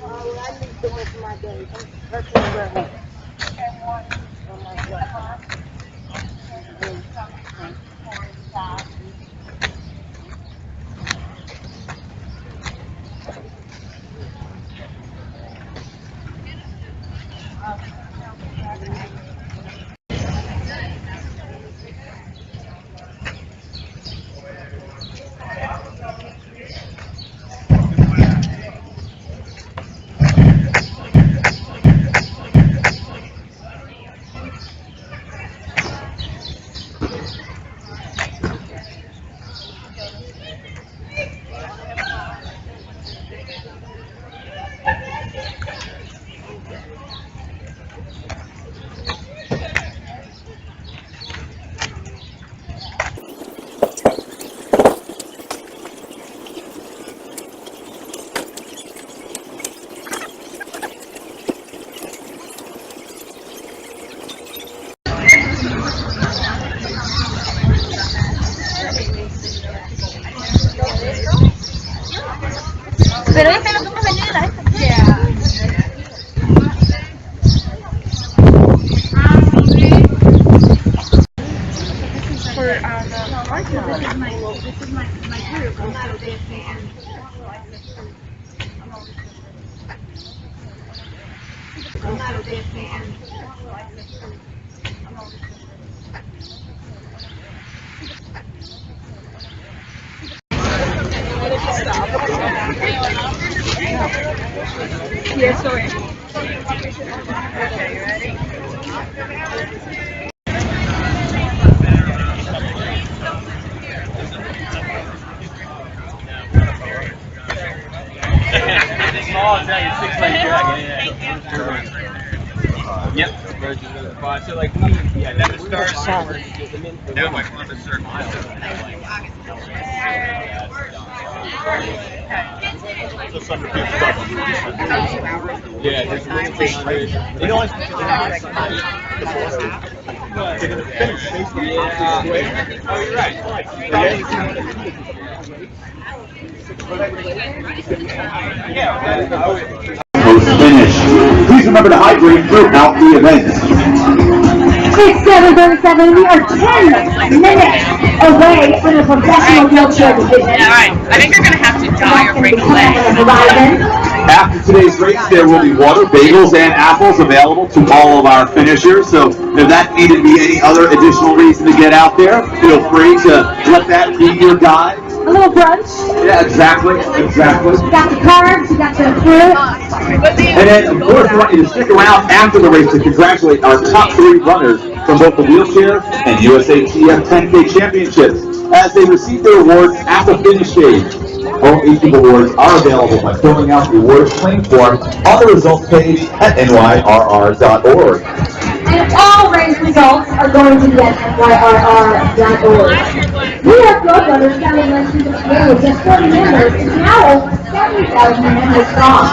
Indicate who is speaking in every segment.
Speaker 1: I leave the rest of my day. Virtually ready. Oh my God.
Speaker 2: Pero este es lo que pasa en la esta. For the partner, this is my group. I'm not a big fan. I'm not a big fan. Yeah, sorry. Okay, you ready?
Speaker 3: Yep. So like that starts. Now my Columbus Circle. Yeah, there's 1,600. You know what? They're gonna finish. Yeah. Oh, you're right.
Speaker 4: Post-finish. Please remember to hydrate throughout the event.
Speaker 5: It's 7:37. We are 10 minutes away from the professional wheelchair division.
Speaker 2: All right. I think you're going to have to die or break a leg.
Speaker 4: After today's race, there will be water, bagels, and apples available to all of our finishers. So if that needed to be any other additional reason to get out there, feel free to let that be your guide.
Speaker 5: A little brunch.
Speaker 4: Yeah, exactly.
Speaker 5: You got the carbs, you got the fruit.
Speaker 4: And then, of course, we want you to stick around after the race to congratulate our top 3 runners from both the wheelchair and USATF 10K championships as they receive their awards at the finish stage. All 18 awards are available by filling out the awards claim form on the results page at nyrr.org.
Speaker 5: And all race results are going to be at nyrr.org. We have road runners counting less than with just 40 members and now over 70,000 members strong.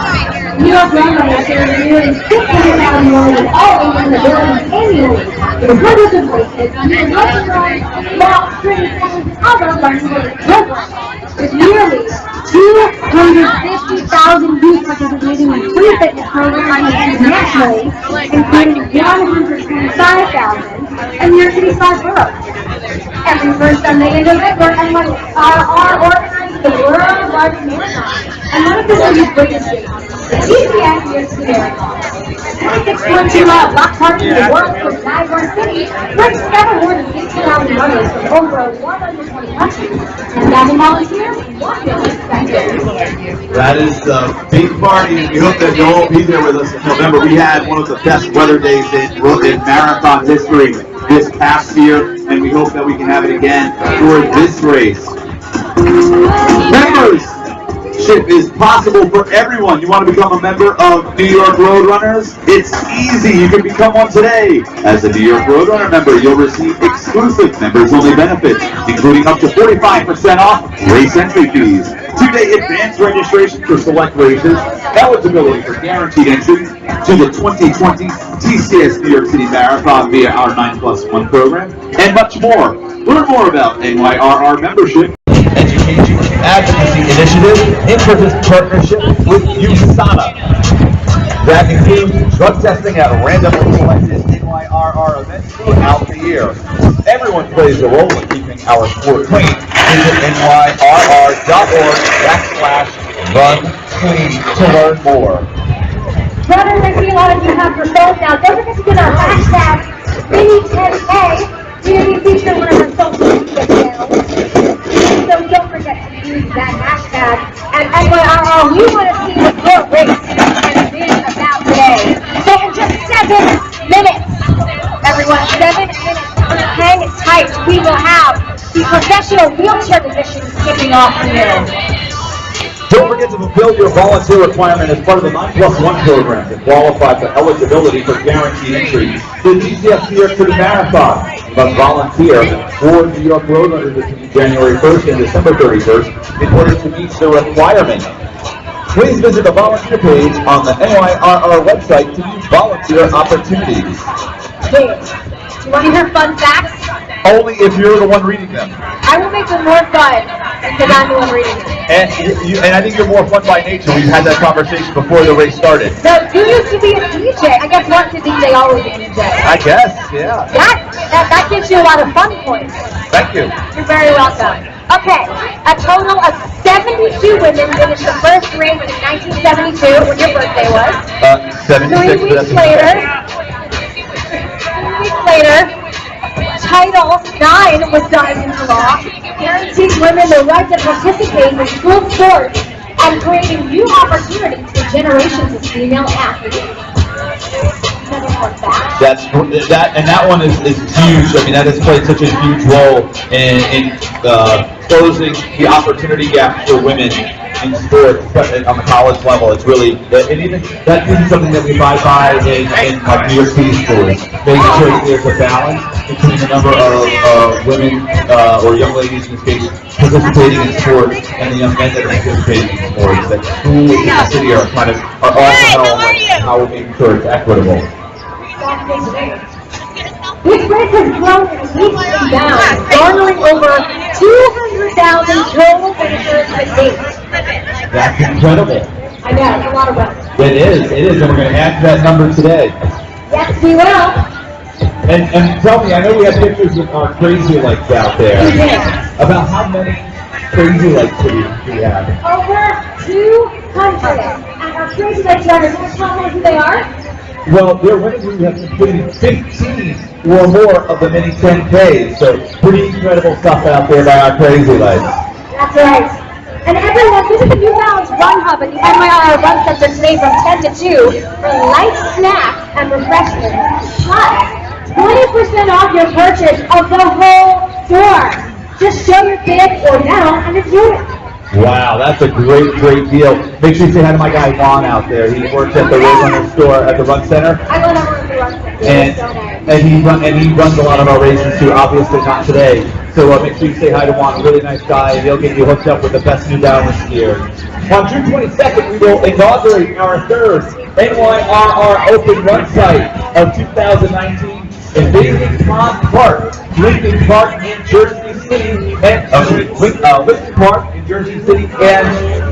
Speaker 5: New York Road Runners serve nearly 600,000 runners all over the buildings annually. With hundreds of races, and the run runs, walks, training sessions, and other learning programs. With nearly 250,000 youth participating in free fitness programs internationally, including 125,000 in New York City's 5 boroughs. Every first Sunday in November, NYC organizes the world's largest marathon, and one of the city's biggest races, the TCS New York City Marathon. 26.2-mile block park in the world's most diverse city, brings together more than 60,000 runners from over 120 countries, and 1,000 volunteers, 1 million spectators.
Speaker 4: That is the big party, and we hope that you'll all be there with us in November. We had one of the best weather days in marathon history this past year, and we hope that we can have it again for this race. Membership is possible for everyone. You want to become a member of New York Road Runners? It's easy. You can become one today. As a New York Road Runner member, you'll receive exclusive members-only benefits, including up to 45% off race entry fees, 2-day advance registration for select races, eligibility for guaranteed entries to the 2020 TCS New York City Marathon via our 9+1 program, and much more. Learn more about NYRR membership. Educate you. advocacy initiative in partnership with USANA. That includes drug testing at randomly selected NYRR events throughout the year. Everyone plays a role in keeping our sport clean. Visit nyrr.org/run-clean to learn more.
Speaker 5: Brothers, I see a lot of you have your phones now. Don't forget to use our hashtag Mini10K. We're going to be featured on one of our social media channels. So don't forget to use that hashtag. And NYRR, we want to see what your race has been about today. So in just 7 minutes, everyone, 7 minutes, hang tight. We will have the professional wheelchair division kicking off here.
Speaker 4: Don't forget to fulfill your volunteer requirement as part of the 9+1 program to qualify for eligibility for guaranteed entry to the DCF New York City Marathon. You must volunteer for New York Road Runners between January 1st and December 31st in order to meet the requirement. Please visit the volunteer page on the NYRR website to view volunteer opportunities.
Speaker 5: Wait, do you want to hear fun facts?
Speaker 4: Only if you're the one reading them.
Speaker 5: I will make them more fun because I'm the one reading them.
Speaker 4: And I think you're more fun by nature. We've had that conversation before the race started.
Speaker 5: So, you used to be a DJ. I guess once a DJ, always a DJ.
Speaker 4: I guess, yeah.
Speaker 5: That gives you a lot of fun points.
Speaker 4: Thank you.
Speaker 5: You're very welcome. Okay, a total of 72 women finished the first race in 1972, when your birthday was.
Speaker 4: 76.
Speaker 5: 3 weeks later, Title IX was signed into law, guaranteeing women the right to participate in school sports and creating new opportunities for generations of female athletes.
Speaker 4: That one is huge. I mean, that has played such a huge role in closing the opportunity gap for women in sports, especially on the college level. It's really, and even that is something that we abide by in like New York City schools, making sure that there's a balance between the number of women or young ladies in this case participating in sports and the young men that are participating in sports. That schools in the city are also how we're making sure it's equitable.
Speaker 5: This race has grown in leaps and bounds, garnering over 200,000 total finishers to date.
Speaker 4: That's incredible.
Speaker 5: I know, it's a lot of runs.
Speaker 4: It is, and we're going to add to that number today.
Speaker 5: Yes, we will.
Speaker 4: And tell me, I know we have pictures of our crazy lights out there.
Speaker 5: We did.
Speaker 4: About how many crazy lights do we have?
Speaker 5: Over 200. And our crazy lights runners, can you tell me who they are?
Speaker 4: Well, they're women who have completed 15 or more of the mini 10Ks, so pretty incredible stuff out there by our crazy lights.
Speaker 5: That's right. And everyone, visit the New Balance Run Hub at the NYRR Run Center today from 10 to 2 for light snacks and refreshments, plus 20% off your purchase of the whole store. Just show your kid or now and it's yours.
Speaker 4: Wow, that's a great deal. Make sure you say hi to my guy Juan out there. He works at the Roadrunner store at the Run Center.
Speaker 5: I love everyone at the Run Center.
Speaker 4: And he runs a lot of our races too. Obviously not today. So make sure you say hi to Juan. Really nice guy. He'll get you hooked up with the best New Balance gear. On June 22nd, we will inaugurate our third NYRR Open Run Site of 2019 in Lincoln Park, Lincoln Park in Jersey City, and Lincoln Park in Jersey City, and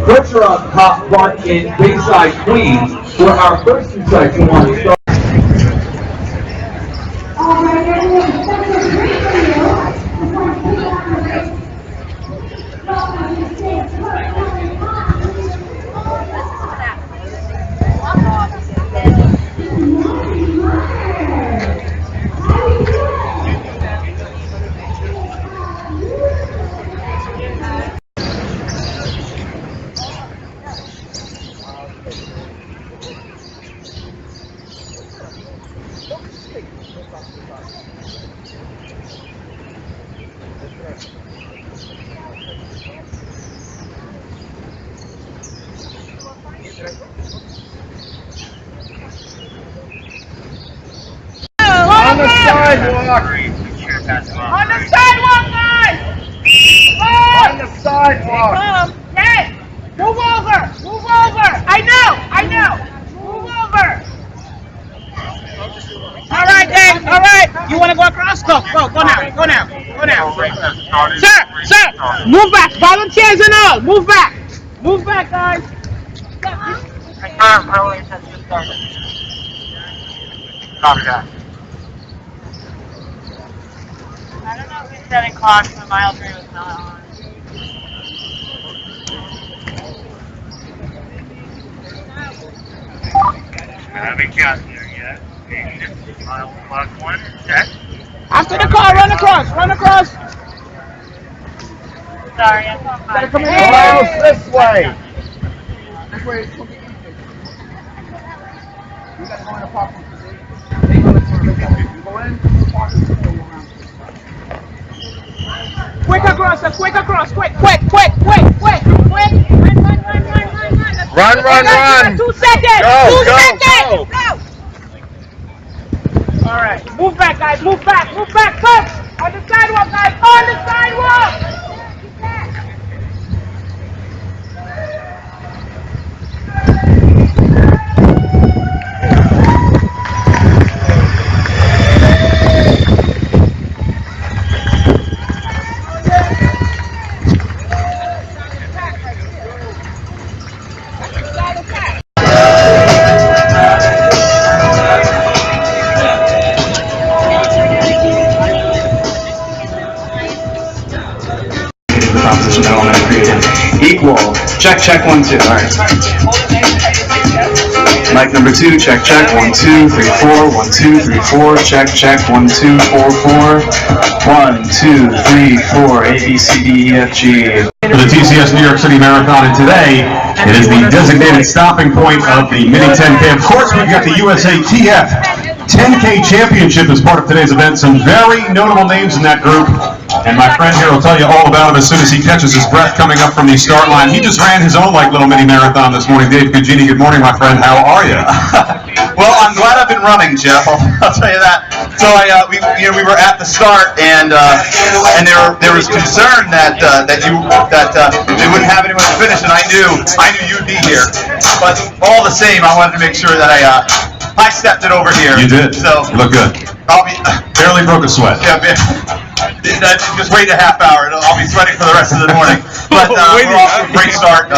Speaker 4: Bergeron Park in Bayside, Queens, for our first two sites we want to start.
Speaker 5: All right, everyone, that's a great video. Before we kick off the race, welcome to the stage.
Speaker 3: On the sidewalk! On the sidewalk, guys! On the sidewalk!
Speaker 2: Yes! Move over! Move over! I know! Move over! All right, Dave, all right. You want to go across? Go now. Sir!
Speaker 3: Move back. Volunteers and all. Move back. Move back, guys.
Speaker 1: Confirm, early has just started. Copy that. I don't know who's setting clocks when mile 3 was not on.
Speaker 6: I haven't got there yet. Patient. Mile clock 1 set.
Speaker 3: After the car, run across. Run across.
Speaker 1: Sorry, I thought
Speaker 3: Gotta come in.
Speaker 1: my...
Speaker 3: This way. This way. You gotta go in the parking position. They go in. Quick across, quick across, quick.
Speaker 6: Run.
Speaker 3: 2 seconds.
Speaker 6: Go,
Speaker 3: 2
Speaker 6: go,
Speaker 3: seconds.
Speaker 6: go.
Speaker 3: All right, move back, guys. Move back. Push. On the sidewalk, guys. On the sidewalk.
Speaker 7: Equal. Check, 1, 2. All right. Mic number 2, check, 1, 2, 3, 4, 1, 2, 3, 4, check, 1, 2, 4, 4, 1, 2, 3, 4, A, B, C, D, E, F, G.
Speaker 8: For the TCS New York City Marathon, and today it is the designated stopping point of the Mini 10K. Of course, we've got the USATF 10K Championship as part of today's event. Some very notable names in that group. And my friend here will tell you all about it as soon as he catches his breath coming up from the start line. He just ran his own little mini marathon this morning. Dave Cugini, good morning, my friend. How are you?
Speaker 7: Well, I'm glad I've been running, Jeff. I'll tell you that. So we were at the start, and there was concern that they wouldn't have anyone to finish, and I knew you'd be here. But all the same, I wanted to make sure that I stepped it over here.
Speaker 8: You did.
Speaker 7: So
Speaker 8: you look good.
Speaker 7: I'll be
Speaker 8: barely broke a sweat.
Speaker 7: Yeah. Just wait a half hour. I'll be sweating for the rest of the morning. But we're off to a great start.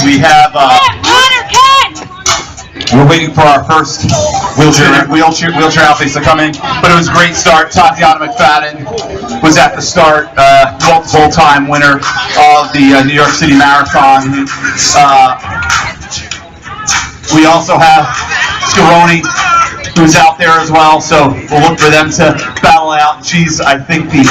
Speaker 7: We have. We're waiting for our first wheelchair athletes to come in, but it was a great start. Tatiana McFadden was at the start, multiple-time winner of the New York City Marathon. We also have Scaroni, who's out there as well, so we'll look for them to battle out. She's, I think, the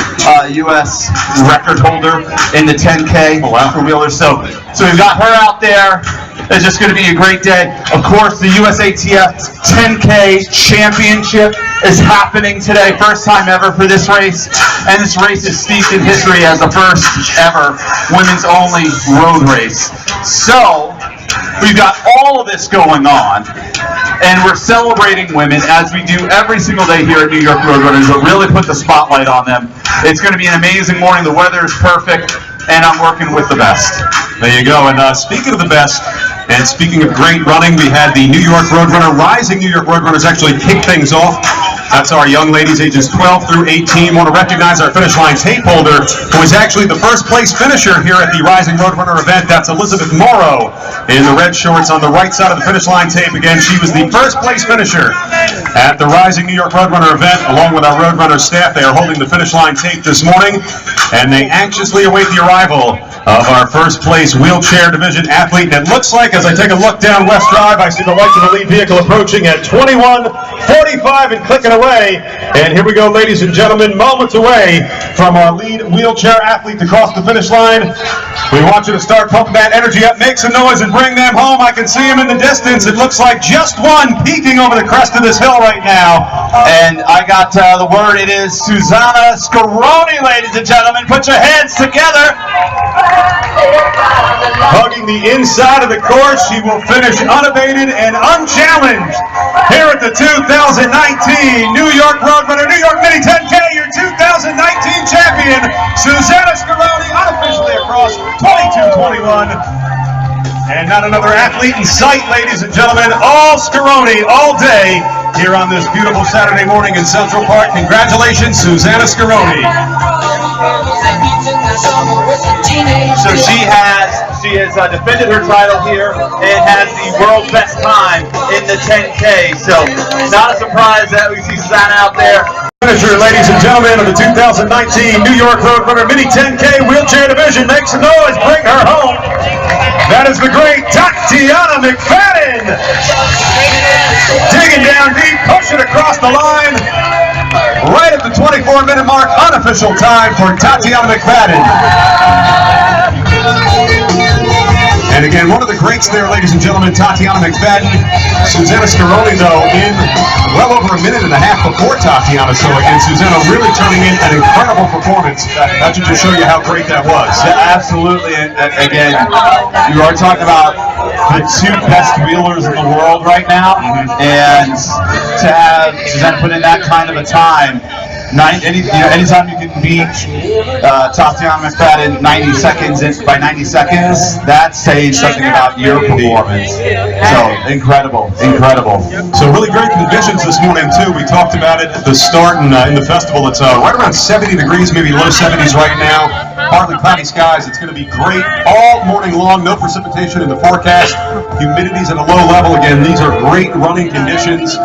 Speaker 7: U.S. record holder in the 10K for wheelers. So we've got her out there. It's just going to be a great day. Of course, the USATF 10K Championship is happening today. First time ever for this race. And this race is steeped in history as the first ever women's only road race. So we've got all of this going on, and we're celebrating women as we do every single day here at New York Roadrunners, but really put the spotlight on them. It's going to be an amazing morning. The weather is perfect, and I'm working with the best.
Speaker 8: There you go. And speaking of the best, and speaking of great running, we had the New York Roadrunner, Rising New York Roadrunners actually kick things off. That's our young ladies ages 12 through 18. Want to recognize our finish line tape holder, who is actually the first place finisher here at the Rising Roadrunner event. That's Elizabeth Morrow in the red shorts on the right side of the finish line tape. Again, she was the first place finisher at the Rising New York Roadrunner event, along with our Roadrunner staff. They are holding the finish line tape this morning, and they anxiously await the arrival of our first place wheelchair division athlete. And it looks like, as I take a look down West Drive, I see the lights of the lead vehicle approaching at 21:45 and clicking away. And here we go, ladies and gentlemen, moments away from our lead wheelchair athlete to cross the finish line. We want you to start pumping that energy up, make some noise, and bring them home. I can see them in the distance. It looks like just one peeking over the crest of this hill right now.
Speaker 7: And I got the word. It is Susanna Scaroni, ladies and gentlemen. Put your hands together.
Speaker 8: Hugging the inside of the course, she will finish unabated and unchallenged here at the 2019 New York Roadrunner, New York Mini 10K, your 2019 champion, Susanna Scaroni, unofficially across 22:21. And not another athlete in sight, ladies and gentlemen. All Scaroni, all day, here on this beautiful Saturday morning in Central Park. Congratulations, Susanna Scaroni.
Speaker 7: So she has defended her title here and has the world's best time in the 10K. So not a surprise that we see Susanna out there.
Speaker 8: Finisher, ladies and gentlemen, of the 2019 New York Roadrunner Mini 10K Wheelchair Division. Make some noise, bring her home. That is the great Tatiana McFadden. Digging down deep, pushing across the line. Right at the 24-minute mark, unofficial time for Tatiana McFadden. And again, one of the greats there, ladies and gentlemen, Tatiana McFadden. Susanna Scaroni, though, in well over a minute and a half before Tatiana. So again, Susanna really turning in an incredible performance. That should just show you how great that was.
Speaker 7: Yeah, absolutely. And again, you are talking about the two best wheelers in the world right now. And to have Susanna put in that kind of a time, anytime you can beat Tatiana McFadden 90 seconds by 90 seconds, that says something about your performance. So incredible.
Speaker 8: So really great conditions this morning too. We talked about it at the start and in the festival. It's right around 70 degrees, maybe low 70s right now. Partly cloudy skies. It's going to be great all morning long. No precipitation in the forecast. Humidity's at a low level. Again, these are great running conditions.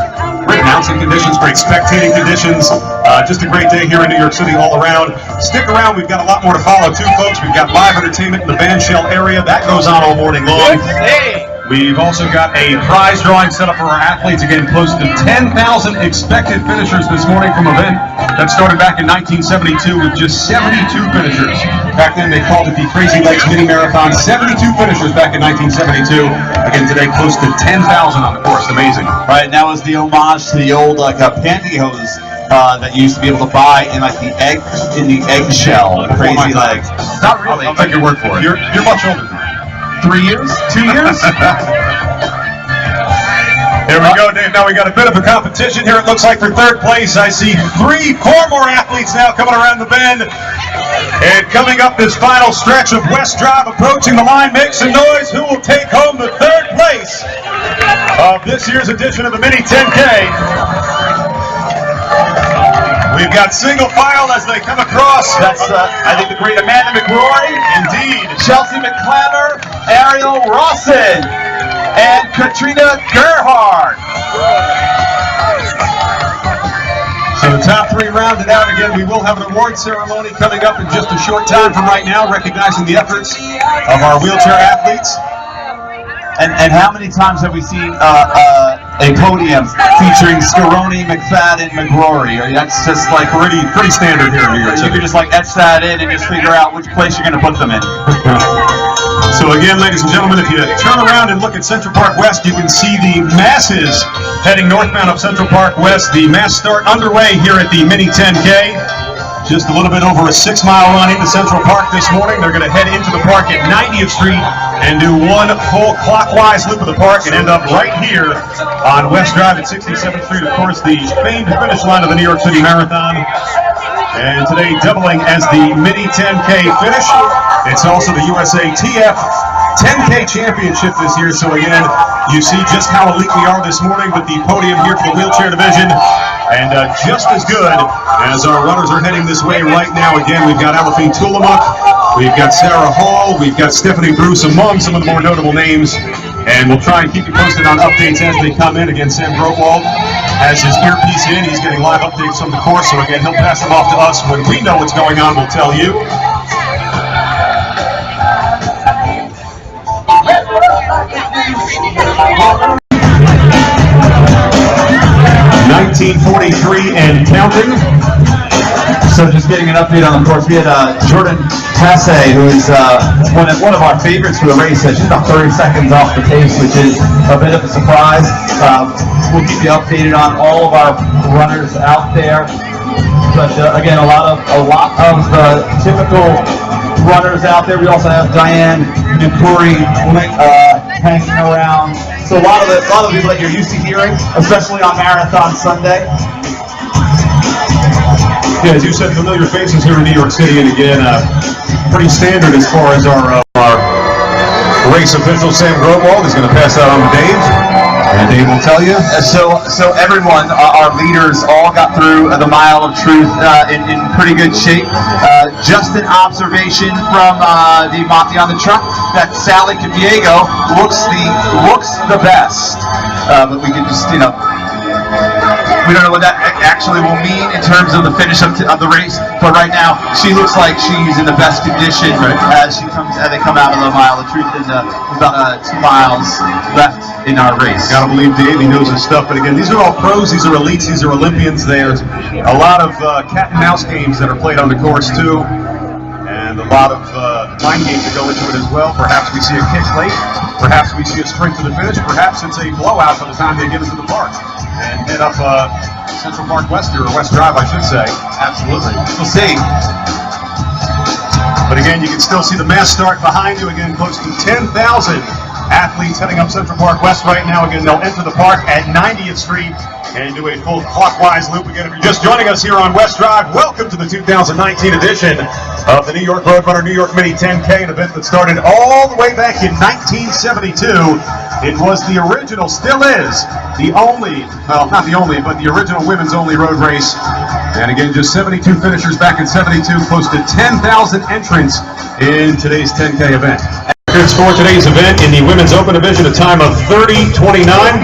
Speaker 8: Great announcing conditions, great spectating conditions. Just a great day here in New York City all around. Stick around, we've got a lot more to follow too, folks. We've got live entertainment in the band shell area. That goes on all morning long. We've also got a prize drawing set up for our athletes. Again, close to 10,000 expected finishers this morning from an event that started back in 1972 with just 72 finishers. Back then they called it the Crazy Legs Mini Marathon. 72 finishers back in 1972. Again, today close to 10,000 on the course. Amazing.
Speaker 7: Right, and that was the homage to the old pantyhose that you used to be able to buy in like the eggshell. Crazy Legs. Not really.
Speaker 8: I'll take your word for it. You're much older than that.
Speaker 7: 3 years? 2 years?
Speaker 8: Here we go, Dave. Now we got a bit of a competition here. It looks like for third place, I see 4 more athletes now coming around the bend. And coming up this final stretch of West Drive, approaching the line, make some noise. Who will take home the third place of this year's edition of the Mini 10K? We've got single file as they come across.
Speaker 7: That's, I think, the great Amanda McRoy.
Speaker 8: Indeed.
Speaker 7: Chelsea McClammer, Ariel Rawson, and Katrina Gerhard.
Speaker 8: So the top 3 rounded out. Again, we will have an award ceremony coming up in just a short time from right now, recognizing the efforts of our wheelchair athletes.
Speaker 7: And how many times have we seen a podium featuring Scaroni, McFadden, McGrory? That's just like
Speaker 8: pretty standard here in New York City.
Speaker 7: You can just like etch that in and just figure out which place you're going to put them in.
Speaker 8: So again, ladies and gentlemen, if you turn around and look at Central Park West, you can see the masses heading northbound up Central Park West. The mass start underway here at the Mini 10K. Just a little bit over a 6-mile run into Central Park this morning. They're going to head into the park at 90th Street and do 1 full clockwise loop of the park and end up right here on West Drive at 67th Street. Of course, the famed finish line of the New York City Marathon. And today doubling as the Mini 10K finish. It's also the USATF 10K championship this year. So again, you see just how elite we are this morning with the podium here for the wheelchair division. And just as good as our runners are heading this way right now. Again, we've got Alafine Tulamuk, we've got Sarah Hall, we've got Stephanie Bruce among some of the more notable names. And we'll try and keep you posted on updates as they come in. Again, Sam Grotwald has his earpiece in. He's getting live updates from the course. So again, he'll pass them off to us. When we know what's going on, we'll tell you. 1943 and counting.
Speaker 7: So just getting an update on the course, we had Jordan Tassay, who is one of our favorites for the race. She's about 30 seconds off the pace, which is a bit of a surprise. We'll keep you updated on all of our runners out there. But again, a lot of typical runners out there. We also have Diane Nukuri hanging around. So a lot of the people that you're used to hearing, especially on Marathon Sunday.
Speaker 8: Yeah, as you said, familiar faces here in New York City, and again, pretty standard as far as our race official, Sam Grotwald, is going to pass that on to Dave. And Dave will tell you.
Speaker 7: So everyone, our leaders, all got through the mile of truth in pretty good shape. Just an observation from the Monty on the truck that Sally Cabiego looks the best, but we can just, you know, we don't know what that actually will mean in terms of the finish of the race, but right now she looks like she's in the best condition as they come out of the mile of truth. There's about 2 miles left in our race.
Speaker 8: Gotta believe Dave, he knows his stuff. But again, these are all pros, these are elites, these are Olympians. There's a lot of cat and mouse games that are played on the course too, and a lot of mind games that go into it as well. Perhaps we see a kick late, perhaps we see a sprint to the finish, perhaps it's a blowout by the time they get into the park and head up Central Park West, or West Drive, I should say.
Speaker 7: Absolutely. We'll see.
Speaker 8: But again, you can still see the mass start behind you. Again, close to 10,000 athletes heading up Central Park West right now. Again, they'll enter the park at 90th Street and do a full clockwise loop. Again, if you're just joining us here on West Drive, welcome to the 2019 edition of the New York Roadrunner New York Mini 10K, an event that started all the way back in 1972. It was the original, still is, the only, well, not the only, but the original women's only road race. And again, just 72 finishers back in 72, close to 10,000 entrants in today's 10K event. Records for today's event in the Women's Open Division, a time of 30:29.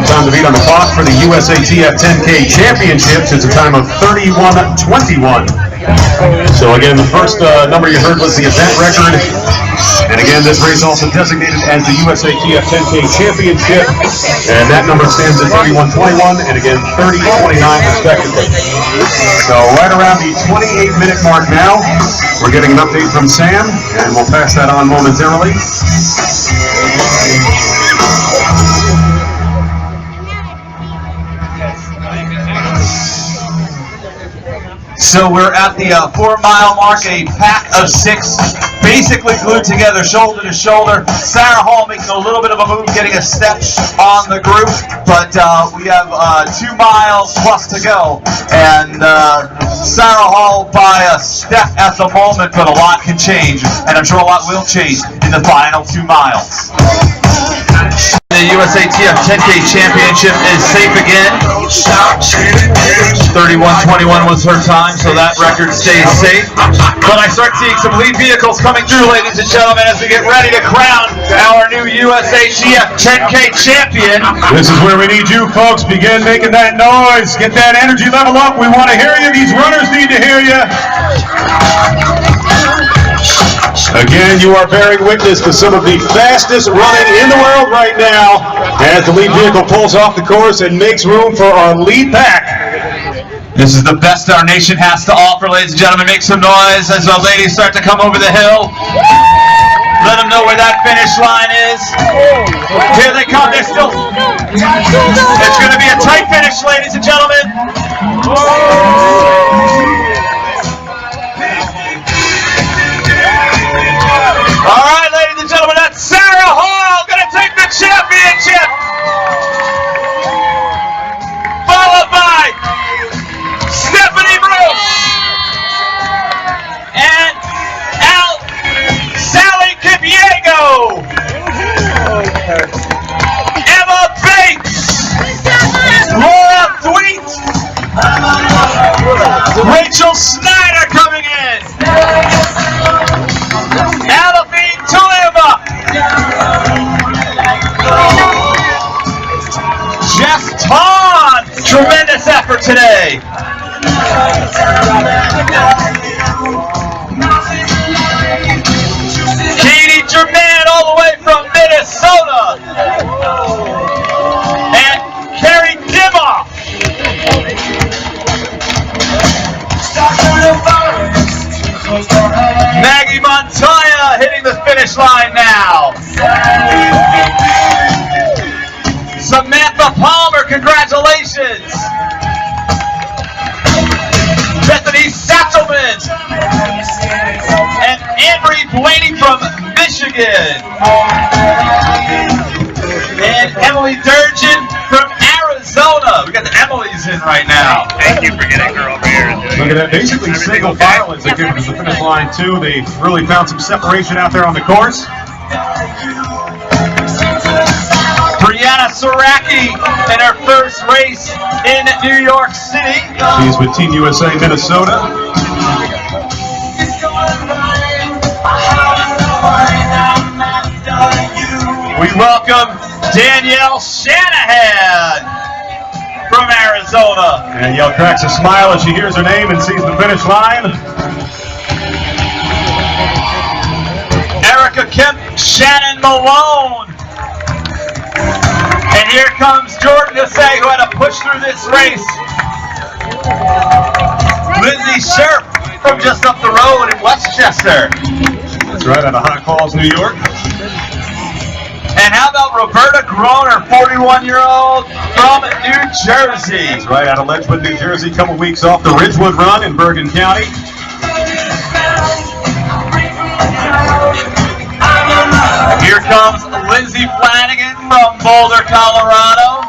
Speaker 8: Time to beat on the clock for the USATF 10K Championships. It's a time of 31:21. So again, the first number you heard was the event record. And again, this race also designated as the USATF 10K Championship. And that number stands at 31:21 and again 30:29 respectively. So right around the 28-minute mark now, we're getting an update from Sam, and we'll pass that on momentarily.
Speaker 7: So we're at the 4-mile mark, a pack of 6, basically glued together, shoulder to shoulder. Sarah Hall making a little bit of a move, getting a step on the group, but we have 2 miles plus to go. And Sarah Hall by a step at the moment, but a lot can change, and I'm sure a lot will change in the final 2 miles. The USATF 10K Championship is safe again. 31:21 was her time, so that record stays safe. But I start seeing some lead vehicles coming through, ladies and gentlemen, as we get ready to crown our new USATF 10K champion.
Speaker 8: This is where we need you folks. Begin making that noise. Get that energy level up. We want to hear you. These runners need to hear you. Again, you are bearing witness to some of the fastest running in the world right now as the lead vehicle pulls off the course and makes room for our lead pack.
Speaker 7: This is the best our nation has to offer, ladies and gentlemen. Make some noise as the ladies start to come over the hill. Let them know where that finish line is. Here they come. They're still... It's going to be a tight finish, ladies and gentlemen. All right, ladies and gentlemen, that's Sarah Hall going to take the championship. Followed by Stephanie Bruce and Sally Cabiego, Emma Bates, Laura Thweet, Rachel Snyder coming in, Alafine Tuleva, Jess Todd, tremendous effort today. Katie Germain all the way from Minnesota. And Carrie Dimmoff. Maggie Montoya hitting the finish line now. Samantha Palmer, congratulations. Bethany Sattelman and Anne-Marie Blaney from Michigan. And Emily Durgin from Arizona. We got the Emily's in right now.
Speaker 6: Thank you for getting her over here.
Speaker 8: Look at that, basically single file as they get to the finish line too. They really found some separation out there on the course.
Speaker 7: Brianna Brianna Saraki in her first race in New York City.
Speaker 8: She's with Team USA Minnesota.
Speaker 7: We welcome Danielle Shanahan from Arizona.
Speaker 8: Danielle cracks a smile as she hears her name and sees the finish line.
Speaker 7: Erica Kemp, Shannon Malone. And here comes Jordan Hussein, who had to push through this race. Lindsay Sherp from just up the road in Westchester.
Speaker 8: That's right, out of Hot Falls, New York.
Speaker 7: And how about Roberta Groner, 41-year-old from New Jersey.
Speaker 8: That's right, out of Ledgewood, New Jersey. A couple weeks off the Ridgewood Run in Bergen County.
Speaker 7: Here comes Lindsay Flanagan from Boulder, Colorado.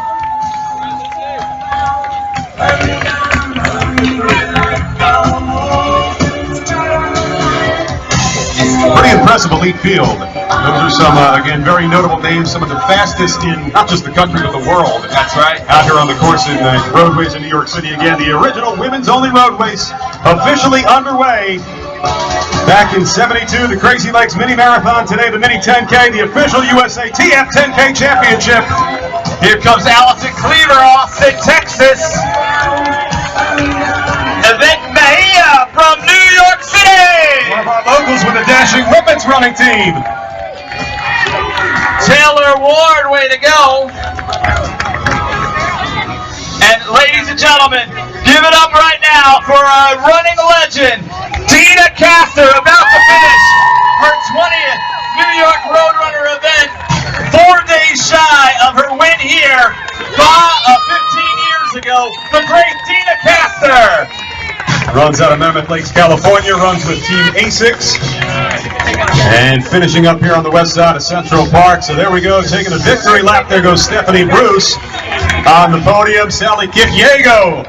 Speaker 8: Pretty impressive elite field. Those are some, again, very notable names, some of the fastest in not just the country, but the world.
Speaker 7: That's right.
Speaker 8: Out here on the course in roadways in New York City again. The original women's only roadways officially underway. Back in '72, the Crazy Lakes Mini Marathon. Today, the Mini 10K, the official USA TF 10K Championship.
Speaker 7: Here comes Allison Cleaver, Austin, Texas. Yvette Mejia from New York City.
Speaker 8: One of our locals with a dashing women's running team.
Speaker 7: Taylor Ward, way to go. And ladies and gentlemen, give it up right now for a running legend, Tina Castor, about to finish her 20th New York Roadrunner event, 4 days shy of her win here 15 years ago, the great Tina Castor.
Speaker 8: Runs out of Mammoth Lakes, California, runs with Team ASICS. And finishing up here on the west side of Central Park. So there we go, taking a victory lap. There goes Stephanie Bruce. On the podium, Sally Kipyego.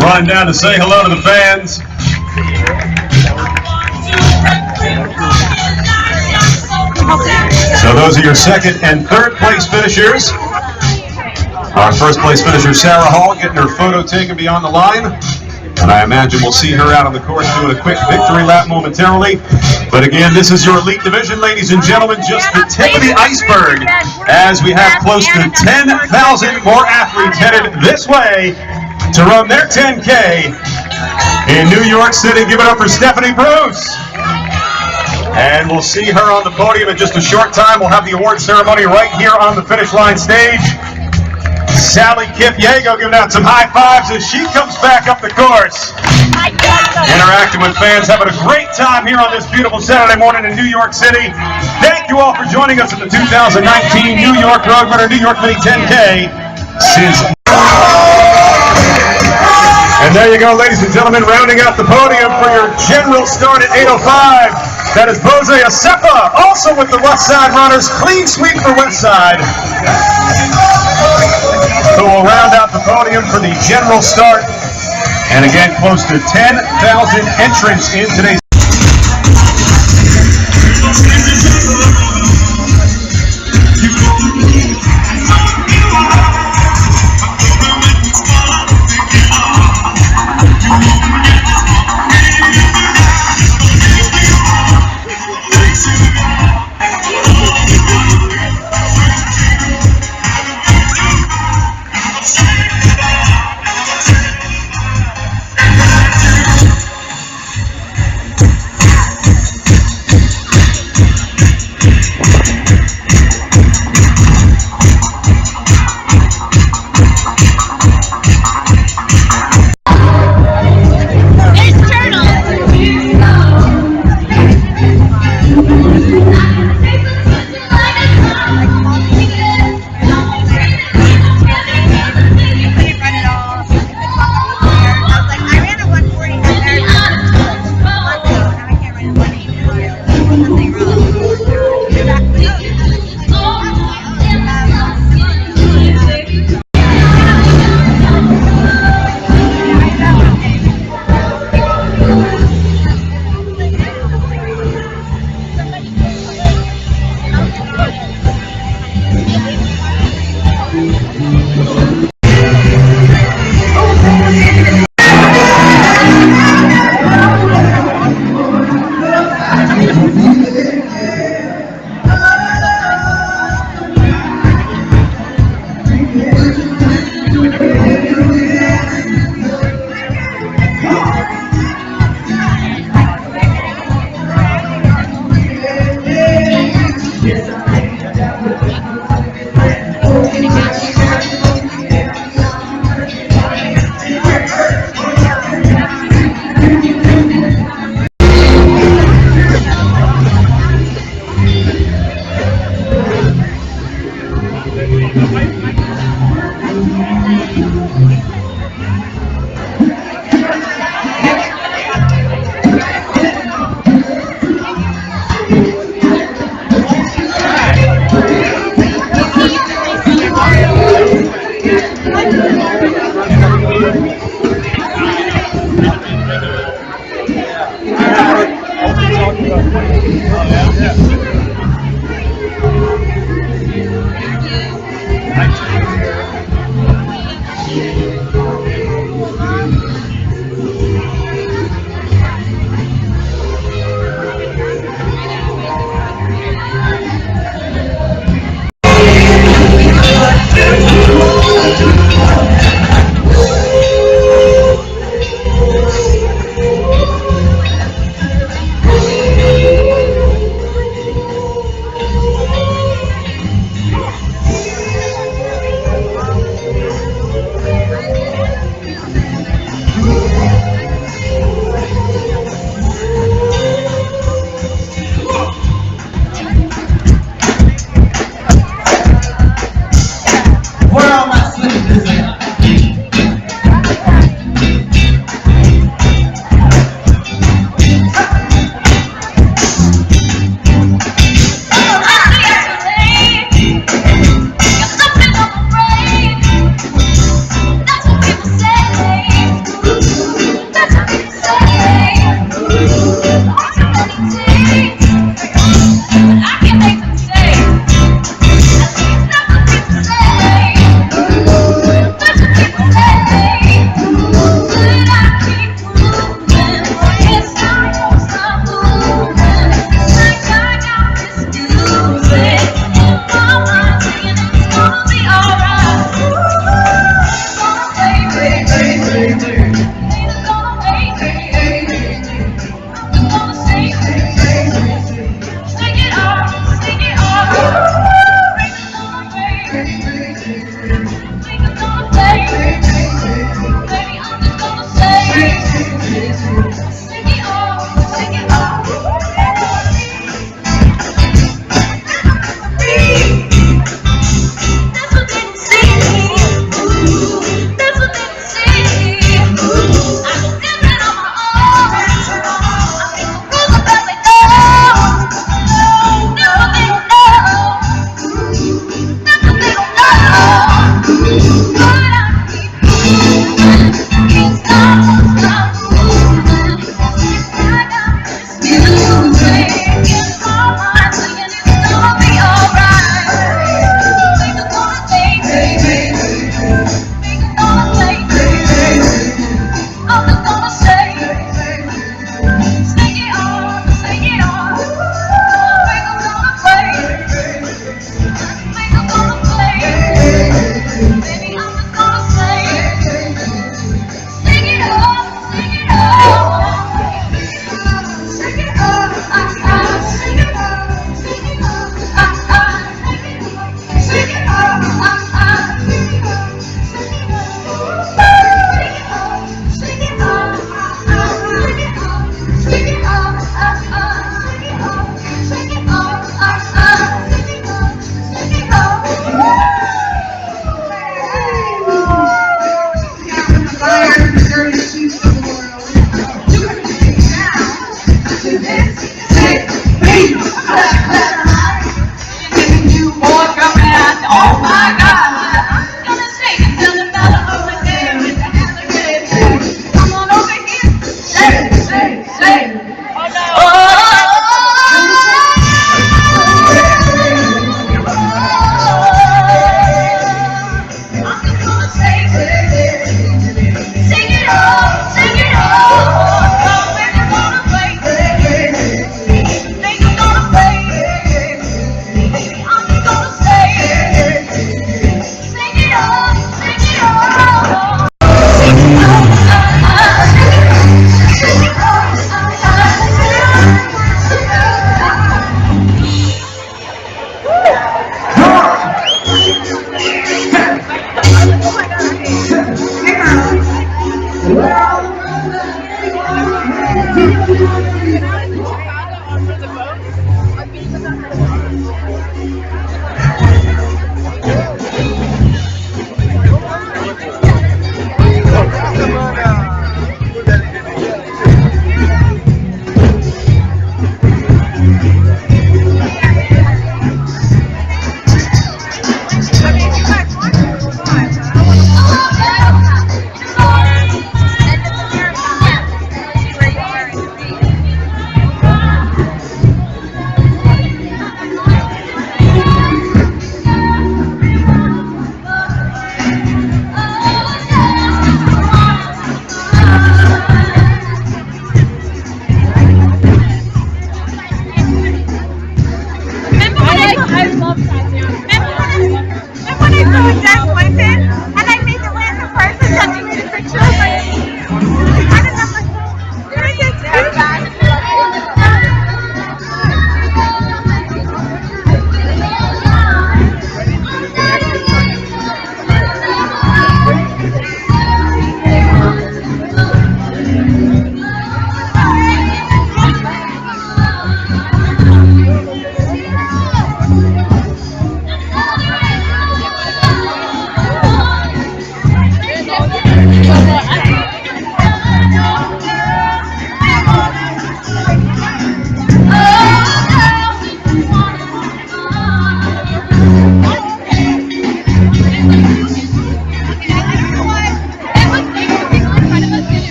Speaker 8: Running down to say hello to the fans. So those are your second and third place finishers. Our first place finisher, Sarah Hall, getting her photo taken beyond the line. And I imagine we'll see her out on the course doing a quick victory lap momentarily. But again, this is your elite division, ladies and gentlemen, just the tip of the iceberg, as we have close to 10,000 more athletes headed this way to run their 10K in New York City. Give it up for Stephanie Bruce. And we'll see her on the podium in just a short time. We'll have the award ceremony right here on the finish line stage. Sally Kipyego giving out some high fives as she comes back up the course. Interacting with fans, having a great time here on this beautiful Saturday morning in New York City. Thank you all for joining us at the 2019 New York Roadrunner New York Mini 10K. And there you go, ladies and gentlemen, rounding out the podium for your general start at 8:05. That is Bose Asefa, also with the West Side Runners. Clean sweep for West Side. So we'll round out the podium for the general start. And again, close to 10,000 entrants in today's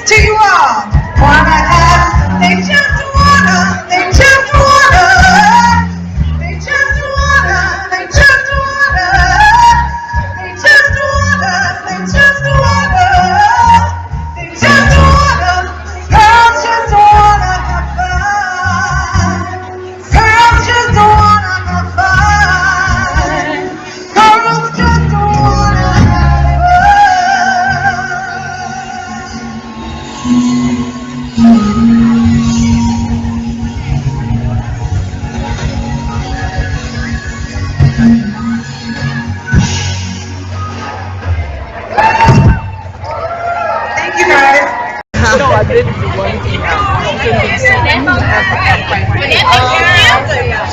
Speaker 9: to you all. Wanna have, they just wanna, they just wanna, they just wanna, they just wanna, they just wanna, they just wanna, they just wanna, girls just wanna have fun. Girls just wanna have fun. Girls just wanna have Thank you guys.
Speaker 1: No, I didn't do one thing out.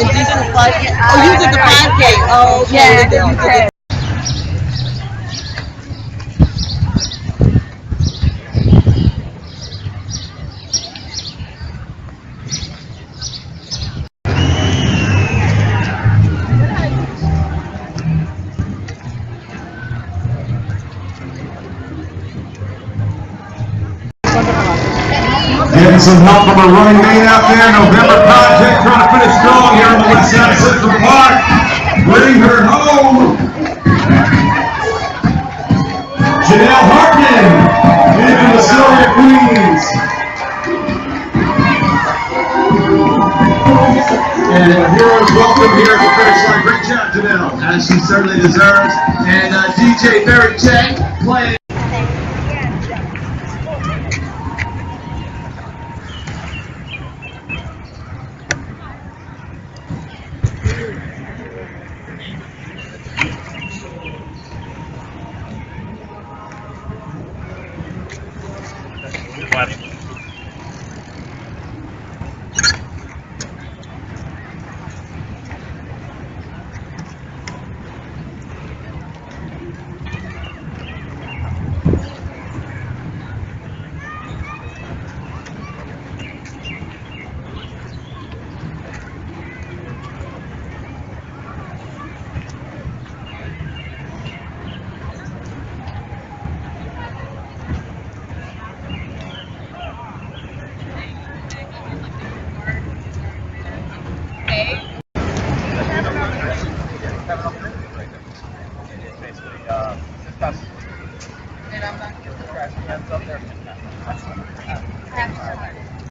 Speaker 1: Indecent 5K. Oh, you did the 5K. Oh, okay. Yeah, you did.
Speaker 8: Getting some help from a running mate out there. November Project trying to finish strong here on the west side of Central Park. Bring her home. Janelle Hartman into the Silver Queens. And heroes welcome here at the finish line. Great job, Janelle, as she certainly deserves. And DJ Barry Check playing.
Speaker 3: And I'm not getting the trash cans up there.